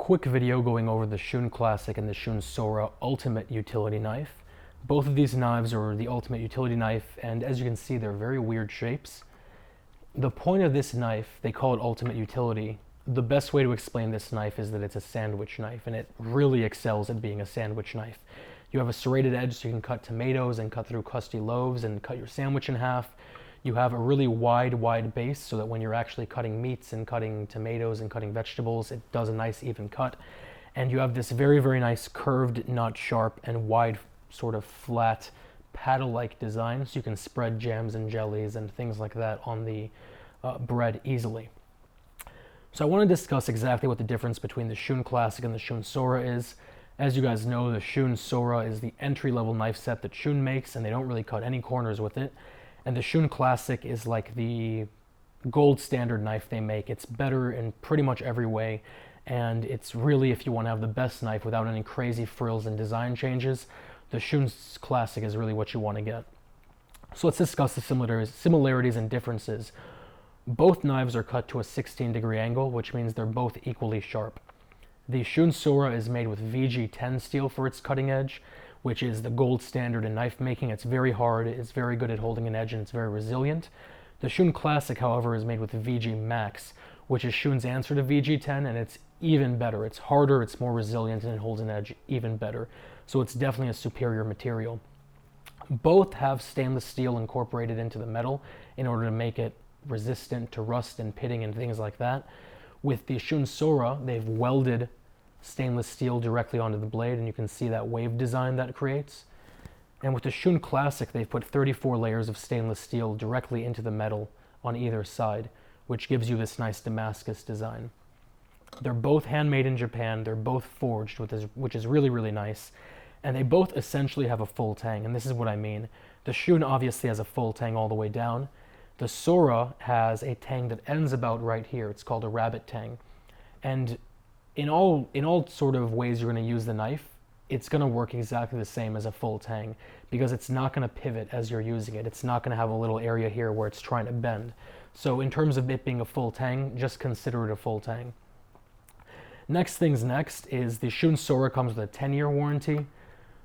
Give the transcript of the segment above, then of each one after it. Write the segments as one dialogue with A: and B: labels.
A: quick video going over the Shun Classic and the Shun Sora Ultimate Utility Knife. Both of these knives are the Ultimate Utility Knife, and as you can see, they're very weird shapes. The point of this knife, they call it Ultimate Utility. The best way to explain this knife is that it's a sandwich knife, and it really excels at being a sandwich knife. You have a serrated edge so you can cut tomatoes and cut through crusty loaves and cut your sandwich in half. You have a really wide base so that when you're actually cutting meats and cutting tomatoes and cutting vegetables, it does a nice even cut. And you have this very nice curved, not sharp, and wide sort of flat paddle-like design so you can spread jams and jellies and things like that on the bread easily. So I want to discuss exactly what the difference between the Shun Classic and the Shun Sora is. As you guys know, the Shun Sora is the entry-level knife set that Shun makes, and they don't really cut any corners with it. And the Shun Classic is like the gold standard knife they make. It's better in pretty much every way, and it's really, if you want to have the best knife without any crazy frills and design changes, the Shun Classic is really what you want to get. So let's discuss the similarities and differences. Both knives are cut to a 16-degree angle, which means they're both equally sharp. The Shun Sora is made with VG10 steel for its cutting edge, which is the gold standard in knife making. It's very hard, it's very good at holding an edge, and it's very resilient. The Shun Classic, however, is made with VG Max, which is Shun's answer to VG10, and it's even better. It's harder, it's more resilient, and it holds an edge even better. So it's definitely a superior material. Both have stainless steel incorporated into the metal in order to make it resistant to rust and pitting and things like that. With the Shun Sora, they've welded stainless steel directly onto the blade, and you can see that wave design that creates. And with the Shun Classic, they've put 34 layers of stainless steel directly into the metal on either side, which gives you this nice Damascus design. They're both handmade in Japan, they're both forged, which is really nice, and they both essentially have a full tang, and this is what I mean. The Shun obviously has a full tang all the way down. The Sora has a tang that ends about right here. It's called a rabbet tang. And in all sort of ways you're going to use the knife, it's going to work exactly the same as a full tang because it's not going to pivot as you're using it. It's not going to have a little area here where it's trying to bend. So in terms of it being a full tang, just consider it a full tang. Next things next is the Shun Sora comes with a 10-year warranty.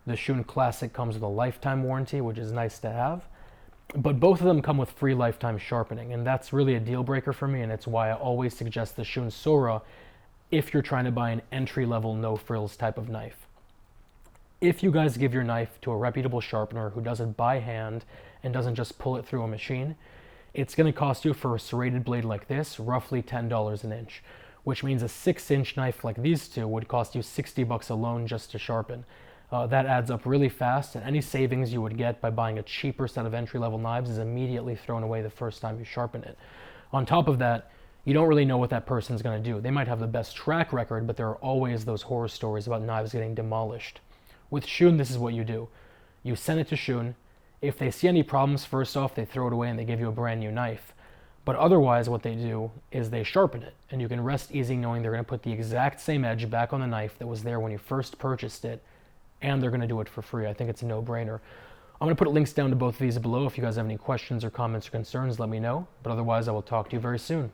A: The Shun Classic comes with a lifetime warranty, which is nice to have. But both of them come with free lifetime sharpening, and that's really a deal breaker for me, and it's why I always suggest the Shun Sora if you're trying to buy an entry-level no-frills type of knife. If you guys give your knife to a reputable sharpener who does it by hand and doesn't just pull it through a machine, it's going to cost you for a serrated blade like this roughly $10 an inch, which means a 6-inch knife like these two would cost you $60 alone just to sharpen. That adds up really fast, and any savings you would get by buying a cheaper set of entry-level knives is immediately thrown away the first time you sharpen it. On top of that, you don't really know what that person's going to do. They might have the best track record, but there are always those horror stories about knives getting demolished. With Shun, this is what you do. You send it to Shun. If they see any problems, first off, they throw it away and they give you a brand new knife. But otherwise, what they do is they sharpen it, and you can rest easy knowing they're going to put the exact same edge back on the knife that was there when you first purchased it, and they're going to do it for free. I think it's a no-brainer. I'm going to put links down to both of these below. If you guys have any questions or comments or concerns, let me know. But otherwise, I will talk to you very soon.